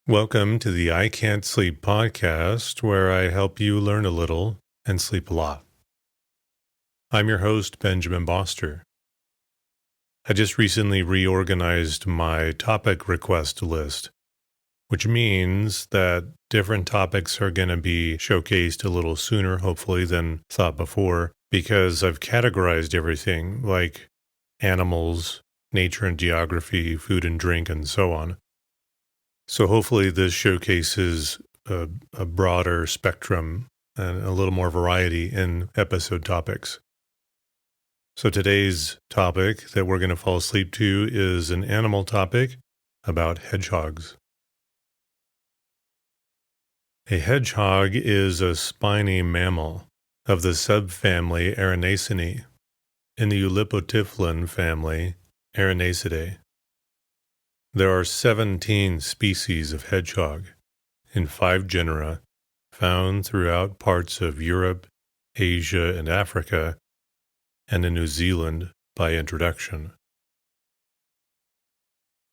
Welcome to the I Can't Sleep podcast, where I help you learn a little and sleep a lot. I'm your host, Benjamin Boster. I just recently reorganized my topic request list, which means that different topics are going to be showcased a little sooner, hopefully, than thought before, because I've categorized everything like animals, nature and geography, food and drink, and so on. So hopefully this showcases a broader spectrum and a little more variety in episode topics. So today's topic that we're going to fall asleep to is an animal topic about hedgehogs. A hedgehog is a spiny mammal of the subfamily Erinacinae in the Eulipotyphlan family Erinacidae. There are 17 species of hedgehog in 5 genera found throughout parts of Europe, Asia, and Africa, and in New Zealand by introduction.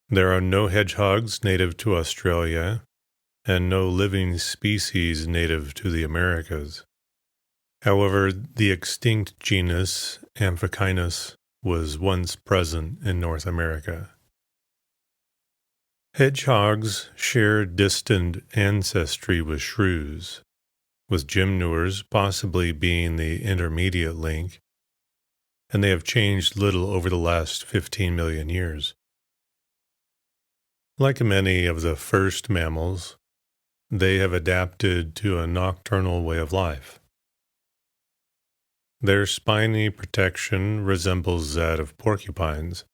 There are no hedgehogs native to Australia and no living species native to the Americas. However, the extinct genus Amphicynus was once present in North America. Hedgehogs share distant ancestry with shrews, with gymnures possibly being the intermediate link, and they have changed little over the last 15 million years. Like many of the first mammals, they have adapted to a nocturnal way of life. Their spiny protection resembles that of porcupines,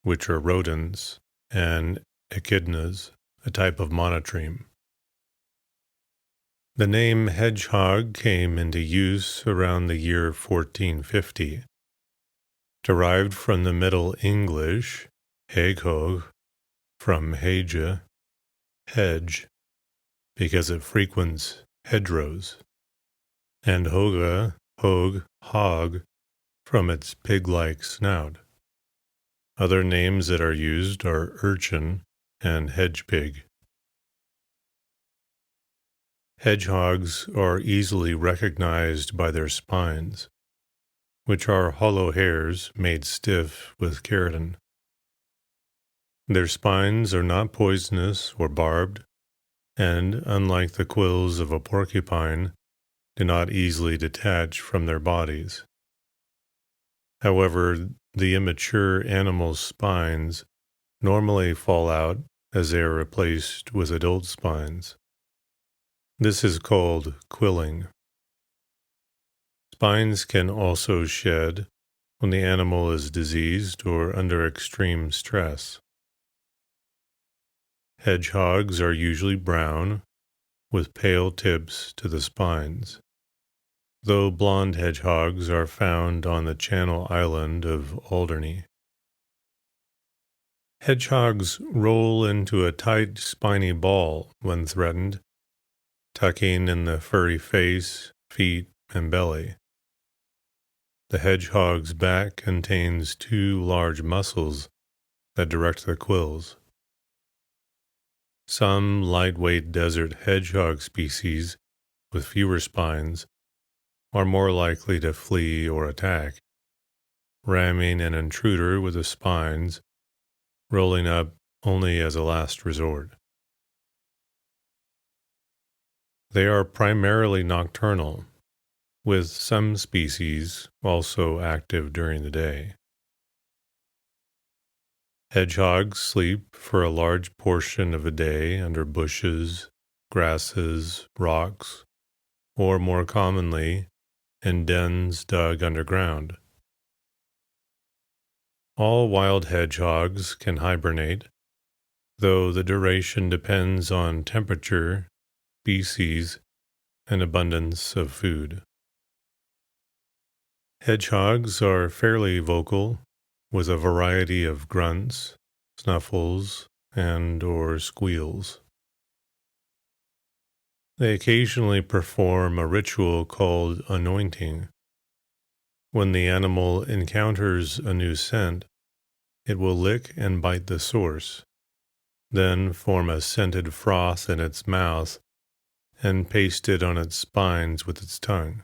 which are rodents, and echidnas, a type of monotreme. The name hedgehog came into use around the year 1450, derived from the Middle English hedgehog, from hege, hedge, because it frequents hedgerows, and hog, from its pig-like snout. Other names that are used are urchin and hedge pig. Hedgehogs are easily recognized by their spines, which are hollow hairs made stiff with keratin. Their spines are not poisonous or barbed, and, unlike the quills of a porcupine, do not easily detach from their bodies. However, the immature animal's spines normally fall out as they are replaced with adult spines. This is called quilling. Spines can also shed when the animal is diseased or under extreme stress. Hedgehogs are usually brown, with pale tips to the spines, though blonde hedgehogs are found on the Channel Island of Alderney. Hedgehogs roll into a tight, spiny ball when threatened, tucking in the furry face, feet, and belly. The hedgehog's back contains 2 large muscles that direct the quills. Some lightweight desert hedgehog species with fewer spines are more likely to flee or attack, ramming an intruder with the spines, rolling up only as a last resort. They are primarily nocturnal, with some species also active during the day. Hedgehogs sleep for a large portion of the day under bushes, grasses, rocks, or more commonly, in dens dug underground. All wild hedgehogs can hibernate, though the duration depends on temperature, species, and abundance of food. Hedgehogs are fairly vocal, with a variety of grunts, snuffles, and/or squeals. They occasionally perform a ritual called anointing. When the animal encounters a new scent, it will lick and bite the source, then form a scented froth in its mouth and paste it on its spines with its tongue.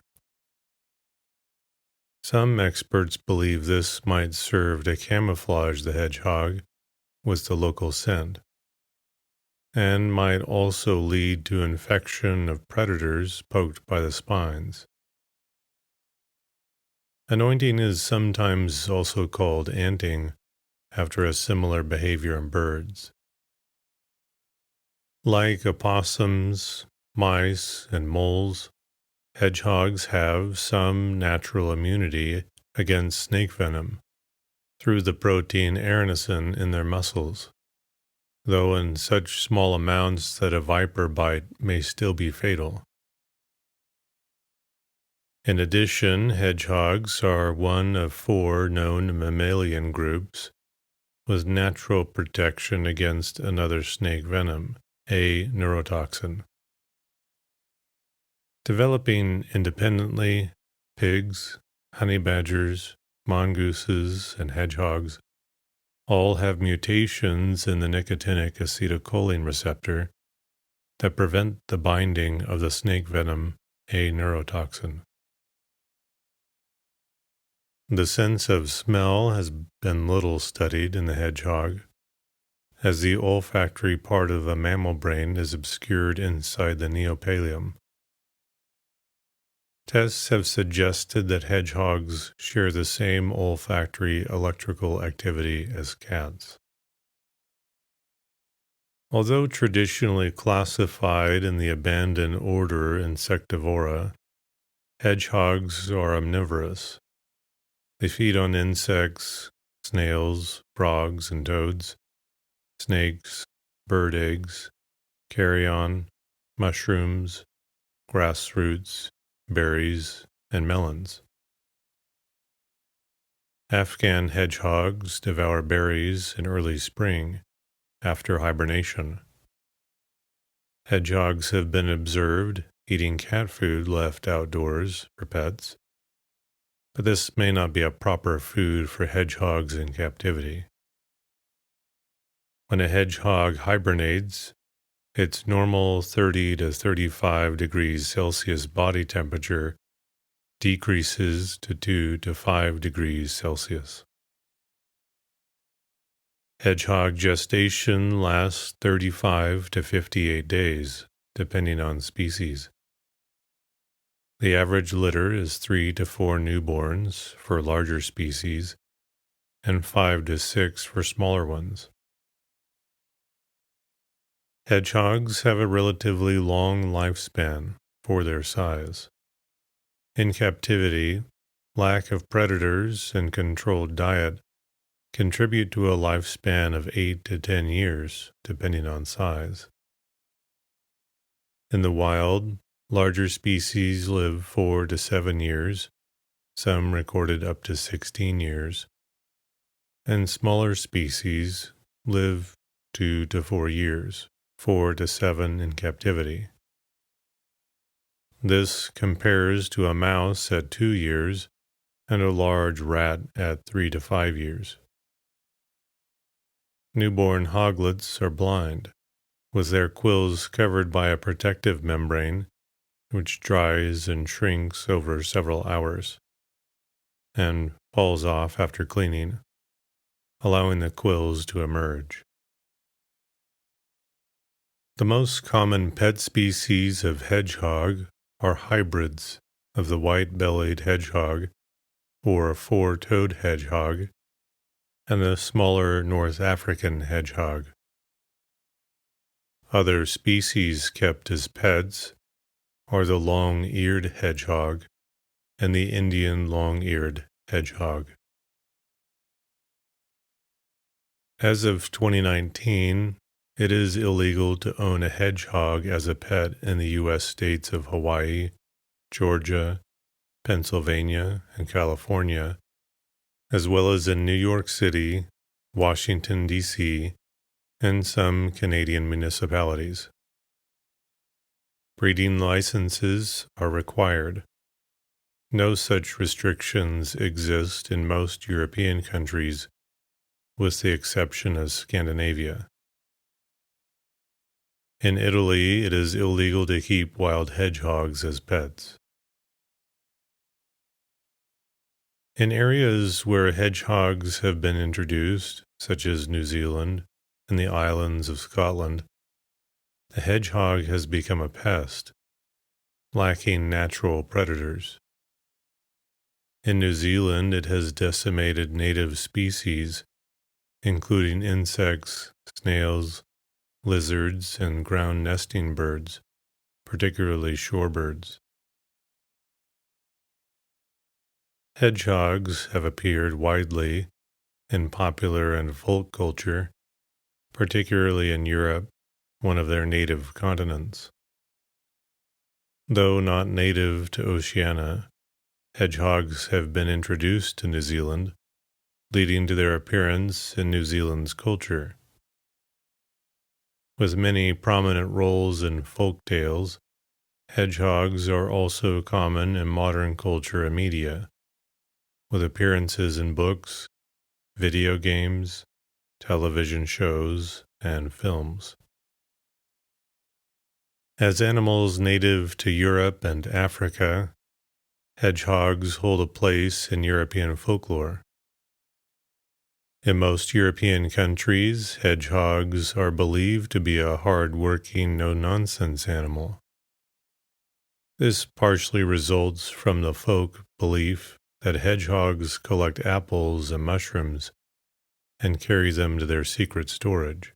Some experts believe this might serve to camouflage the hedgehog with the local scent, and might also lead to infection of predators poked by the spines. Anointing is sometimes also called anting, after a similar behavior in birds. Like opossums, mice, and moles, hedgehogs have some natural immunity against snake venom through the protein arenicin in their muscles, though in such small amounts that a viper bite may still be fatal. In addition, hedgehogs are one of 4 known mammalian groups with natural protection against another snake venom, a neurotoxin. Developing independently, pigs, honey badgers, mongooses, and hedgehogs all have mutations in the nicotinic acetylcholine receptor that prevent the binding of the snake venom, a neurotoxin. The sense of smell has been little studied in the hedgehog, as the olfactory part of the mammal brain is obscured inside the neopallium. Tests have suggested that hedgehogs share the same olfactory electrical activity as cats. Although traditionally classified in the abandoned order Insectivora, hedgehogs are omnivorous. They feed on insects, snails, frogs, and toads, snakes, bird eggs, carrion, mushrooms, grass roots, berries, and melons. Afghan hedgehogs devour berries in early spring after hibernation. Hedgehogs have been observed eating cat food left outdoors for pets, but this may not be a proper food for hedgehogs in captivity. When a hedgehog hibernates, its normal 30 to 35 degrees Celsius body temperature decreases to 2 to 5 degrees Celsius. Hedgehog gestation lasts 35 to 58 days, depending on species. The average litter is 3 to 4 newborns for larger species and 5 to 6 for smaller ones. Hedgehogs have a relatively long lifespan for their size. In captivity, lack of predators and controlled diet contribute to a lifespan of 8 to 10 years, depending on size. In the wild, larger species live 4 to 7 years, some recorded up to 16 years, and smaller species live 2 to 4 years, 4 to 7 in captivity. This compares to a mouse at 2 years and a large rat at 3 to 5 years. Newborn hoglets are blind, with their quills covered by a protective membrane which dries and shrinks over several hours and falls off after cleaning, allowing the quills to emerge. The most common pet species of hedgehog are hybrids of the white-bellied hedgehog or four-toed hedgehog and the smaller North African hedgehog. Other species kept as pets are the long-eared hedgehog and the Indian long-eared hedgehog. As of 2019, it is illegal to own a hedgehog as a pet in the U.S. states of Hawaii, Georgia, Pennsylvania, and California, as well as in New York City, Washington, D.C., and some Canadian municipalities. Breeding licenses are required. No such restrictions exist in most European countries, with the exception of Scandinavia. In Italy, it is illegal to keep wild hedgehogs as pets. In areas where hedgehogs have been introduced, such as New Zealand and the islands of Scotland, the hedgehog has become a pest, lacking natural predators. In New Zealand, it has decimated native species, including insects, snails, lizards, and ground nesting birds, particularly shorebirds. Hedgehogs have appeared widely in popular and folk culture, particularly in Europe, one of their native continents. Though not native to Oceania, hedgehogs have been introduced to New Zealand, leading to their appearance in New Zealand's culture. With many prominent roles in folk tales, hedgehogs are also common in modern culture and media, with appearances in books, video games, television shows, and films. As animals native to Europe and Africa, hedgehogs hold a place in European folklore. In most European countries, hedgehogs are believed to be a hard-working, no-nonsense animal. This partially results from the folk belief that hedgehogs collect apples and mushrooms and carry them to their secret storage.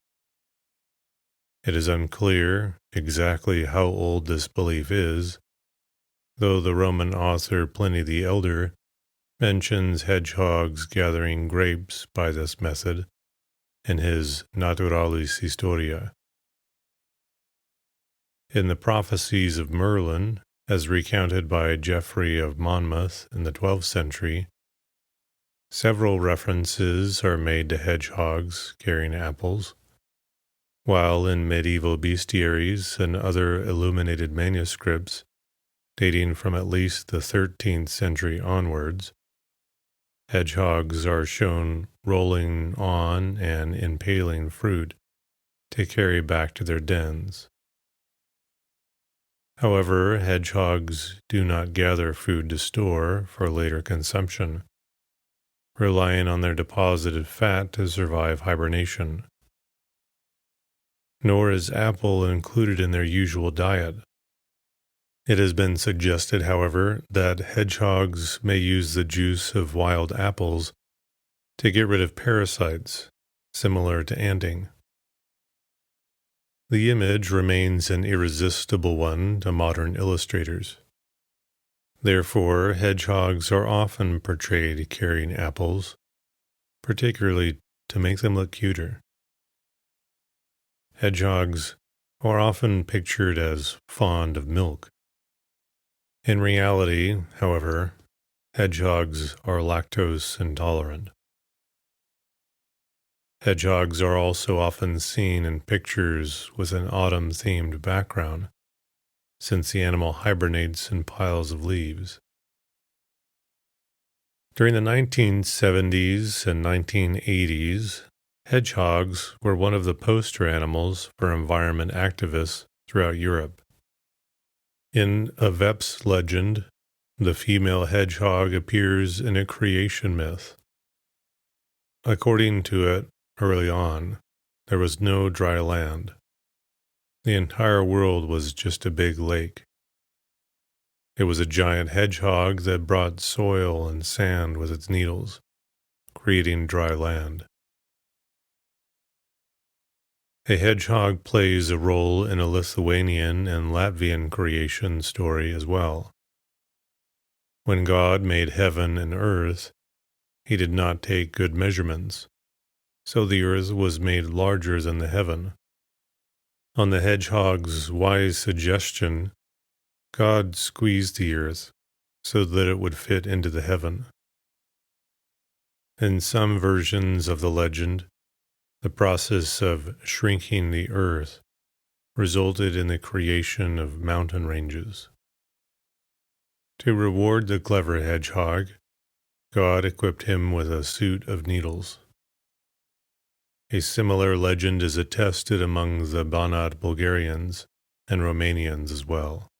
It is unclear exactly how old this belief is, though the Roman author Pliny the Elder mentions hedgehogs gathering grapes by this method in his Naturalis Historia. In the prophecies of Merlin, as recounted by Geoffrey of Monmouth in the 12th century, several references are made to hedgehogs carrying apples, while in medieval bestiaries and other illuminated manuscripts dating from at least the 13th century onwards, hedgehogs are shown rolling on and impaling fruit to carry back to their dens. However, hedgehogs do not gather food to store for later consumption, relying on their deposited fat to survive hibernation. Nor is apple included in their usual diet. It has been suggested, however, that hedgehogs may use the juice of wild apples to get rid of parasites, similar to anting. The image remains an irresistible one to modern illustrators. Therefore, hedgehogs are often portrayed carrying apples, particularly to make them look cuter. Hedgehogs are often pictured as fond of milk. In reality, however, hedgehogs are lactose intolerant. Hedgehogs are also often seen in pictures with an autumn-themed background, since the animal hibernates in piles of leaves. During the 1970s and 1980s, hedgehogs were one of the poster animals for environment activists throughout Europe. In a Vep's legend, the female hedgehog appears in a creation myth. According to it, early on, there was no dry land. The entire world was just a big lake. It was a giant hedgehog that brought soil and sand with its needles, creating dry land. A hedgehog plays a role in a Lithuanian and Latvian creation story as well. When God made heaven and earth, he did not take good measurements, so the earth was made larger than the heaven. On the hedgehog's wise suggestion, God squeezed the earth so that it would fit into the heaven. In some versions of the legend, the process of shrinking the earth resulted in the creation of mountain ranges. To reward the clever hedgehog, God equipped him with a suit of needles. A similar legend is attested among the Banat Bulgarians and Romanians as well.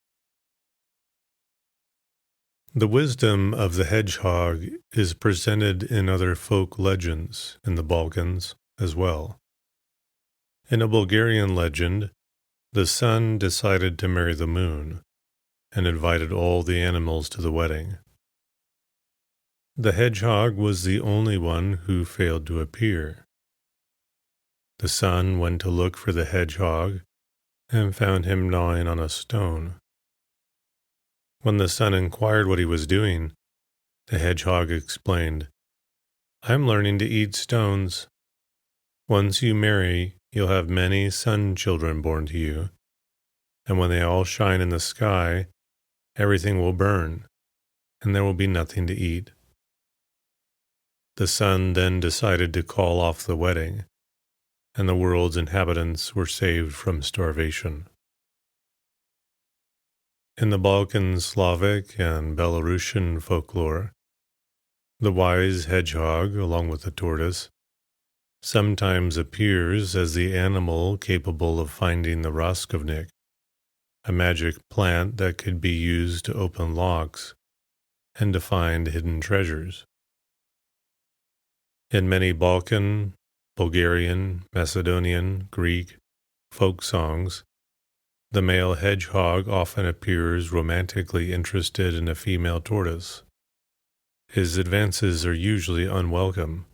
The wisdom of the hedgehog is presented in other folk legends in the Balkans as well. In a Bulgarian legend, the sun decided to marry the moon and invited all the animals to the wedding. The hedgehog was the only one who failed to appear. The sun went to look for the hedgehog and found him gnawing on a stone. When the sun inquired what he was doing, the hedgehog explained, "I'm learning to eat stones. Once you marry, you'll have many sun children born to you, and when they all shine in the sky, everything will burn, and there will be nothing to eat." The sun then decided to call off the wedding, and the world's inhabitants were saved from starvation. In the Balkan, Slavic, and Belarusian folklore, the wise hedgehog, along with the tortoise, sometimes appears as the animal capable of finding the raskovnik, a magic plant that could be used to open locks and to find hidden treasures. In many Balkan, Bulgarian, Macedonian, Greek folk songs, the male hedgehog often appears romantically interested in a female tortoise. His advances are usually unwelcome,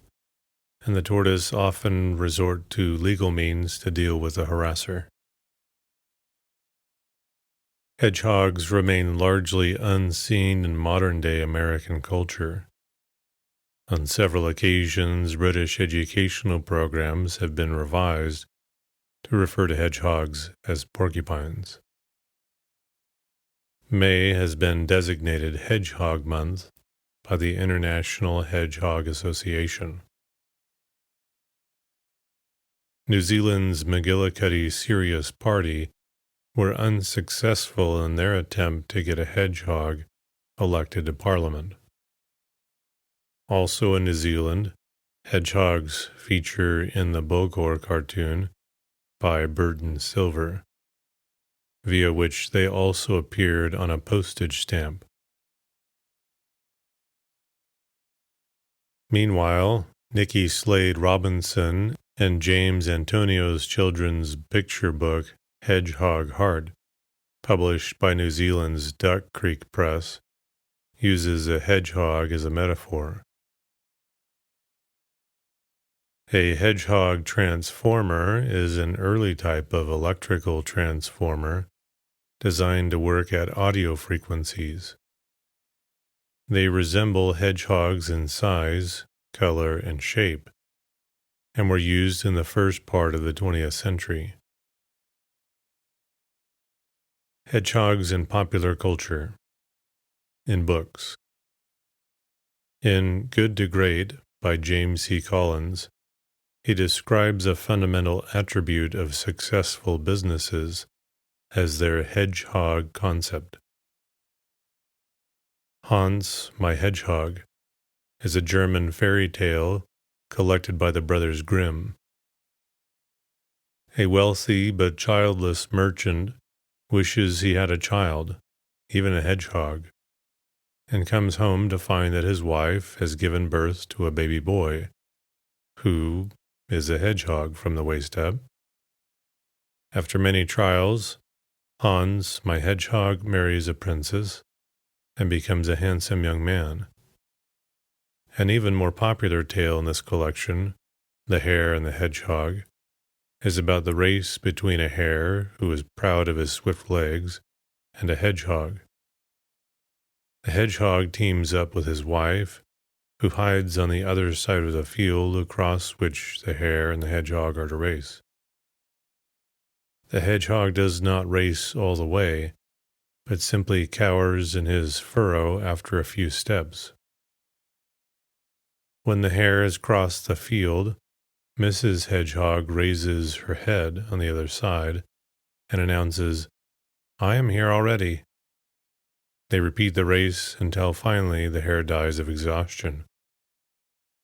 and the tortoise often resort to legal means to deal with the harasser. Hedgehogs remain largely unseen in modern-day American culture. On several occasions, British educational programs have been revised to refer to hedgehogs as porcupines. May has been designated Hedgehog Month by the International Hedgehog Association. New Zealand's McGillicuddy Serious Party were unsuccessful in their attempt to get a hedgehog elected to Parliament. Also in New Zealand, hedgehogs feature in the Bogor cartoon by Burton Silver, via which they also appeared on a postage stamp. Meanwhile, Nikki Slade Robinson and James Antonio's children's picture book, Hedgehog Heart, published by New Zealand's Duck Creek Press, uses a hedgehog as a metaphor. A hedgehog transformer is an early type of electrical transformer designed to work at audio frequencies. They resemble hedgehogs in size, color, and shape, and were used in the first part of the 20th century. Hedgehogs in popular culture. In books. In Good to Great by James C. Collins, he describes a fundamental attribute of successful businesses as their hedgehog concept. Hans, My Hedgehog, is a German fairy tale collected by the Brothers Grimm. A wealthy but childless merchant wishes he had a child, even a hedgehog, and comes home to find that his wife has given birth to a baby boy, who is a hedgehog from the waist up. After many trials, Hans, My Hedgehog, marries a princess and becomes a handsome young man. An even more popular tale in this collection, The Hare and the Hedgehog, is about the race between a hare who is proud of his swift legs and a hedgehog. The hedgehog teams up with his wife, who hides on the other side of the field across which the hare and the hedgehog are to race. The hedgehog does not race all the way, but simply cowers in his furrow after a few steps. When the hare has crossed the field, Mrs. Hedgehog raises her head on the other side and announces, "I am here already." They repeat the race until finally the hare dies of exhaustion.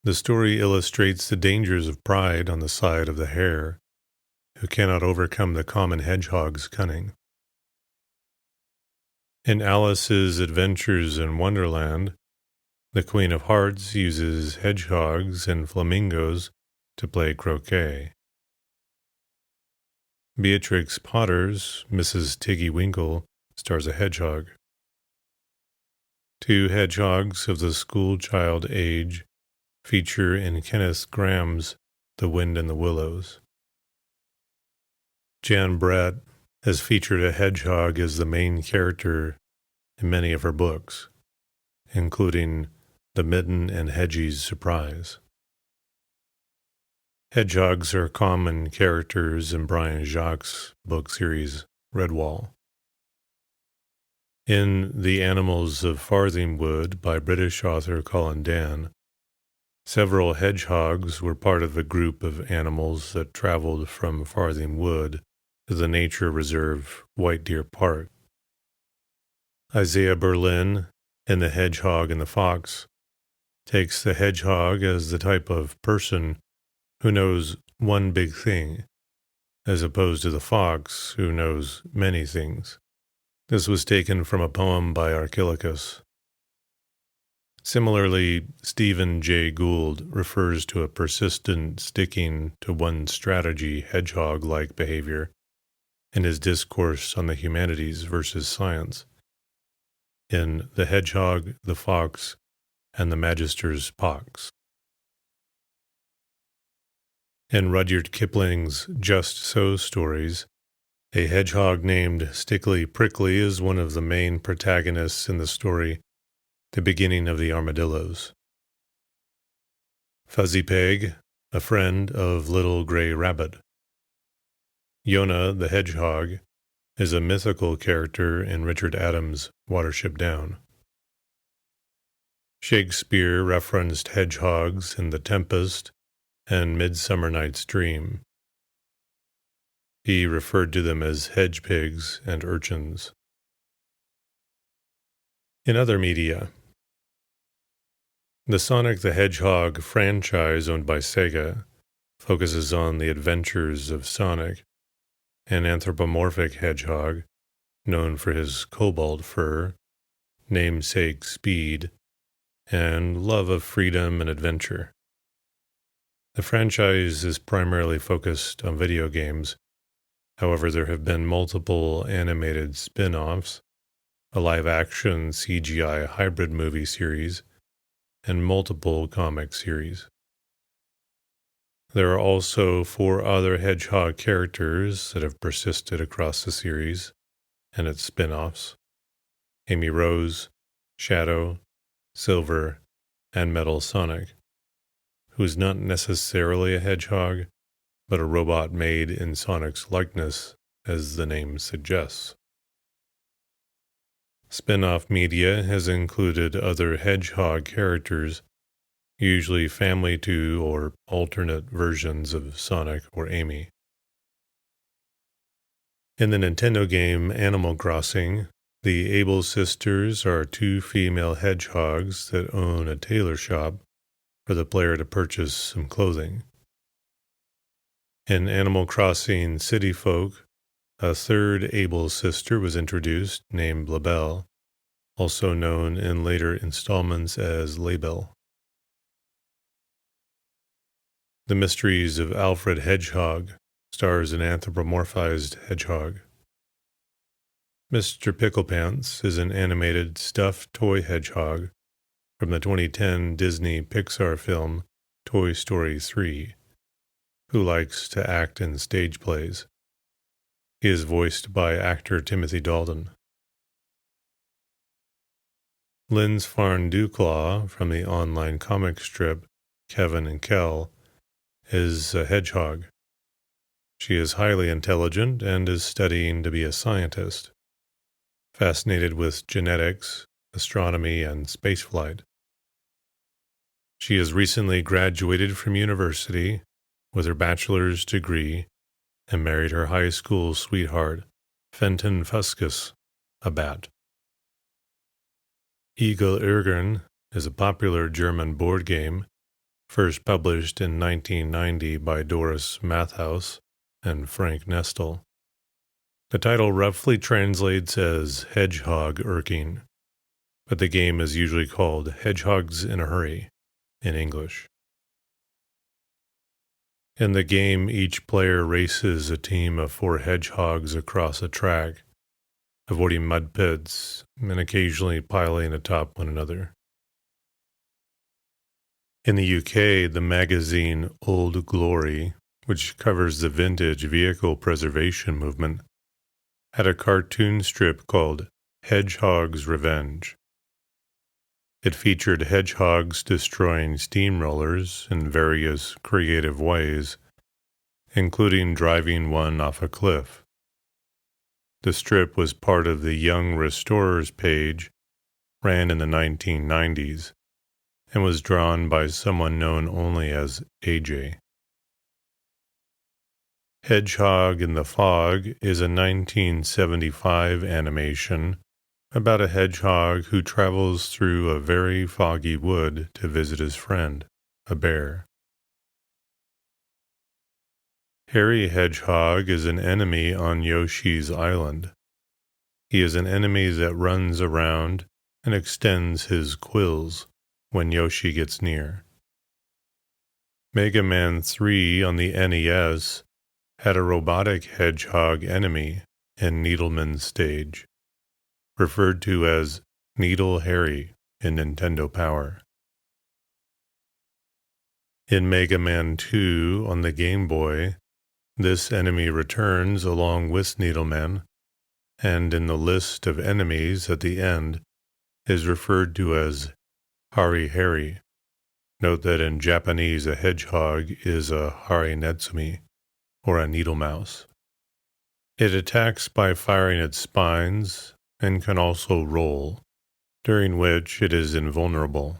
The story illustrates the dangers of pride on the side of the hare, who cannot overcome the common hedgehog's cunning. In Alice's Adventures in Wonderland, the Queen of Hearts uses hedgehogs and flamingos to play croquet. Beatrix Potter's Mrs. Tiggy Winkle stars a hedgehog. Two hedgehogs of the schoolchild age feature in Kenneth Graham's The Wind in the Willows. Jan Brett has featured a hedgehog as the main character in many of her books, including The Mitten and Hedgie's Surprise. Hedgehogs are common characters in Brian Jacques' book series Redwall. In The Animals of Farthingwood by British author Colin Dan, several hedgehogs were part of a group of animals that traveled from Farthingwood to the nature reserve White Deer Park. Isaiah Berlin, in The Hedgehog and the Fox, takes the hedgehog as the type of person who knows one big thing, as opposed to the fox who knows many things. This was taken from a poem by Archilochus. Similarly, Stephen Jay Gould refers to a persistent sticking to one strategy hedgehog-like behavior in his discourse on the humanities versus science in The Hedgehog, the Fox, and the Magister's Pox. In Rudyard Kipling's Just So stories, a hedgehog named Stickly Prickly is one of the main protagonists in the story, The Beginning of the Armadillos. Fuzzy Peg, a friend of Little Gray Rabbit. Yona the Hedgehog is a mythical character in Richard Adams' Watership Down. Shakespeare referenced hedgehogs in The Tempest and Midsummer Night's Dream. He referred to them as hedge pigs and urchins. In other media, the Sonic the Hedgehog franchise owned by Sega focuses on the adventures of Sonic, an anthropomorphic hedgehog known for his cobalt fur, namesake speed, and love of freedom and adventure. The franchise is primarily focused on video games. However, there have been multiple animated spin-offs, a live-action CGI hybrid movie series, and multiple comic series. There are also 4 other hedgehog characters that have persisted across the series and its spin-offs: Amy Rose, Shadow, Silver, and Metal Sonic, who is not necessarily a hedgehog, but a robot made in Sonic's likeness, as the name suggests. Spin-off media has included other hedgehog characters, usually family to or alternate versions of Sonic or Amy. In the Nintendo game Animal Crossing, the Able sisters are 2 female hedgehogs that own a tailor shop for the player to purchase some clothing. In Animal Crossing City Folk, a 3rd Able sister was introduced named Labelle, also known in later installments as Label. The Mysteries of Alfred Hedgehog stars an anthropomorphized hedgehog. Mr. Picklepants is an animated stuffed toy hedgehog from the 2010 Disney Pixar film Toy Story 3, who likes to act in stage plays. He is voiced by actor Timothy Dalton. Linz Farn Duclaw from the online comic strip Kevin and Kel is a hedgehog. She is highly intelligent and is studying to be a scientist, fascinated with genetics, astronomy, and spaceflight. She has recently graduated from university with her bachelor's degree and married her high school sweetheart, Fenton Fuscus, a bat. Eagle Ärgern is a popular German board game first published in 1990 by Doris Mathhouse and Frank Nestle. The title roughly translates as hedgehog irking, but the game is usually called Hedgehogs in a Hurry in English. In the game, each player races a team of 4 hedgehogs across a track, avoiding mud pits and occasionally piling atop one another. In the UK, the magazine Old Glory, which covers the vintage vehicle preservation movement, had a cartoon strip called Hedgehog's Revenge. It featured hedgehogs destroying steamrollers in various creative ways, including driving one off a cliff. The strip was part of the Young Restorers page, ran in the 1990s, and was drawn by someone known only as AJ. Hedgehog in the Fog is a 1975 animation about a hedgehog who travels through a very foggy wood to visit his friend, a bear. Hairy Hedgehog is an enemy on Yoshi's Island. He is an enemy that runs around and extends his quills when Yoshi gets near. Mega Man 3 on the NES had a robotic hedgehog enemy in Needleman's stage, referred to as Needle Harry in Nintendo Power. In Mega Man 2 on the Game Boy, this enemy returns along with Needleman, and in the list of enemies at the end is referred to as Hari Hari. Note that in Japanese a hedgehog is a Hari Netsumi, or a needle mouse. It attacks by firing its spines and can also roll, during which it is invulnerable.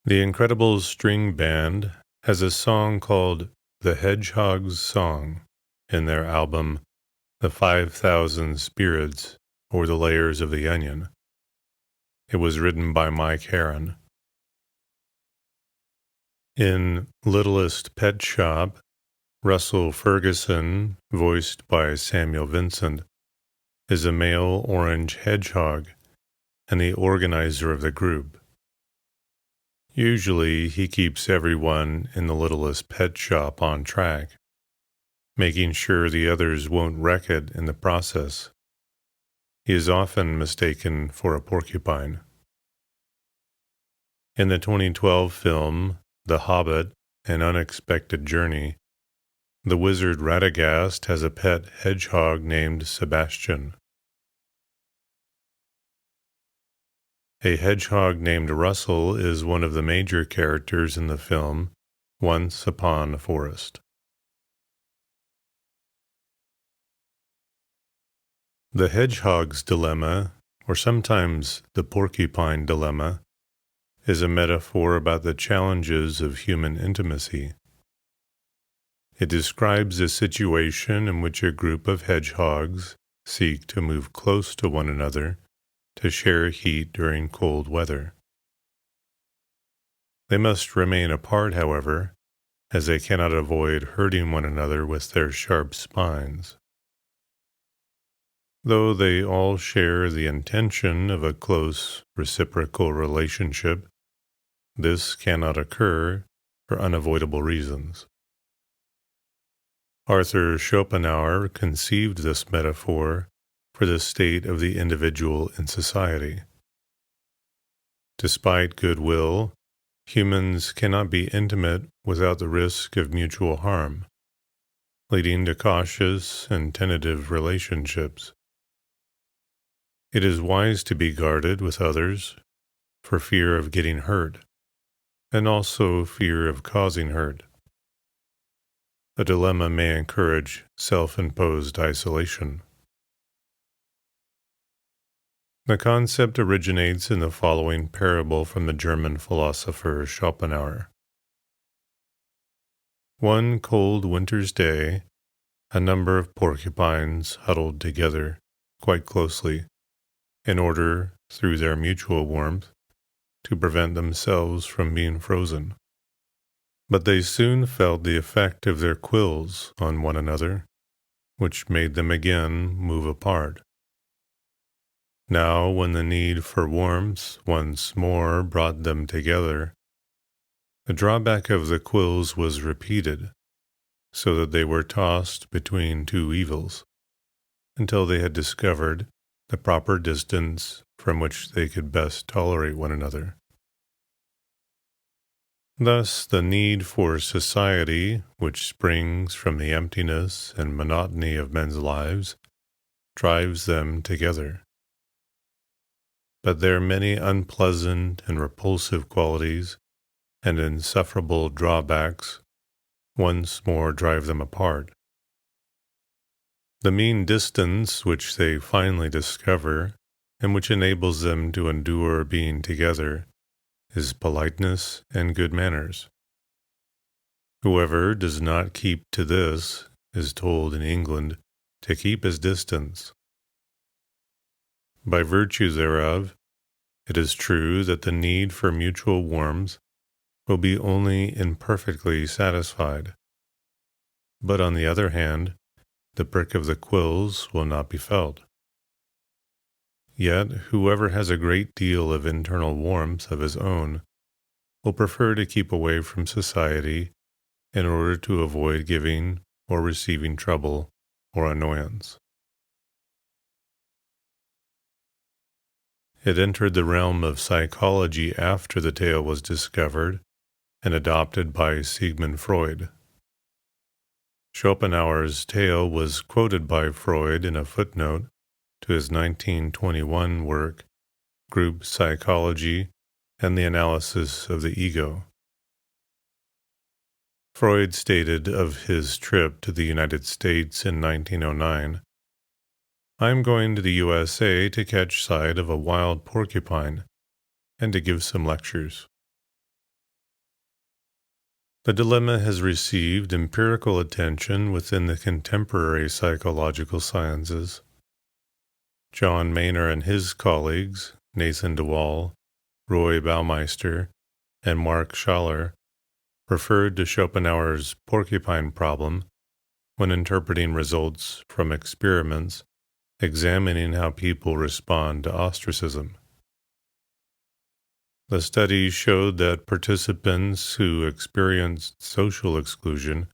The Incredibles String Band has a song called The Hedgehog's Song in their album The 5,000 Spirits, or The Layers of the Onion. It was written by Mike Herron. In Littlest Pet Shop, Russell Ferguson, voiced by Samuel Vincent, is a male orange hedgehog and the organizer of the group. Usually, he keeps everyone in the Littlest Pet Shop on track, making sure the others won't wreck it in the process. He is often mistaken for a porcupine. In the 2012 film The Hobbit: An Unexpected Journey, the wizard Radagast has a pet hedgehog named Sebastian. A hedgehog named Russell is one of the major characters in the film Once Upon a Forest. The hedgehog's dilemma, or sometimes the porcupine dilemma, is a metaphor about the challenges of human intimacy. It describes a situation in which a group of hedgehogs seek to move close to one another to share heat during cold weather. They must remain apart, however, as they cannot avoid hurting one another with their sharp spines. Though they all share the intention of a close, reciprocal relationship, this cannot occur for unavoidable reasons. Arthur Schopenhauer conceived this metaphor for the state of the individual in society. Despite goodwill, humans cannot be intimate without the risk of mutual harm, leading to cautious and tentative relationships. It is wise to be guarded with others for fear of getting hurt, and also fear of causing hurt. The dilemma may encourage self-imposed isolation. The concept originates in the following parable from the German philosopher Schopenhauer. One cold winter's day, a number of porcupines huddled together quite closely in order, through their mutual warmth, to prevent themselves from being frozen. But they soon felt the effect of their quills on one another, which made them again move apart. Now, when the need for warmth once more brought them together, the drawback of the quills was repeated, so that they were tossed between two evils, until they had discovered the proper distance from which they could best tolerate one another. Thus, the need for society, which springs from the emptiness and monotony of men's lives, drives them together. But their many unpleasant and repulsive qualities and insufferable drawbacks once more drive them apart. The mean distance which they finally discover, and which enables them to endure being together, is politeness and good manners. Whoever does not keep to this is told in England to keep his distance. By virtue thereof, it is true that the need for mutual warmth will be only imperfectly satisfied. But on the other hand, the prick of the quills will not be felt. Yet whoever has a great deal of internal warmth of his own will prefer to keep away from society in order to avoid giving or receiving trouble or annoyance. It entered the realm of psychology after the tale was discovered and adopted by Sigmund Freud. Schopenhauer's tale was quoted by Freud in a footnote to his 1921 work, Group Psychology and the Analysis of the Ego. Freud stated of his trip to the United States in 1909, "I am going to the USA to catch sight of a wild porcupine and to give some lectures." The dilemma has received empirical attention within the contemporary psychological sciences. John Maynard and his colleagues, Nathan DeWall, Roy Baumeister, and Mark Schaller, referred to Schopenhauer's porcupine problem when interpreting results from experiments examining how people respond to ostracism. The studies showed that participants who experienced social exclusion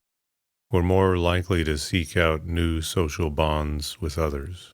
were more likely to seek out new social bonds with others.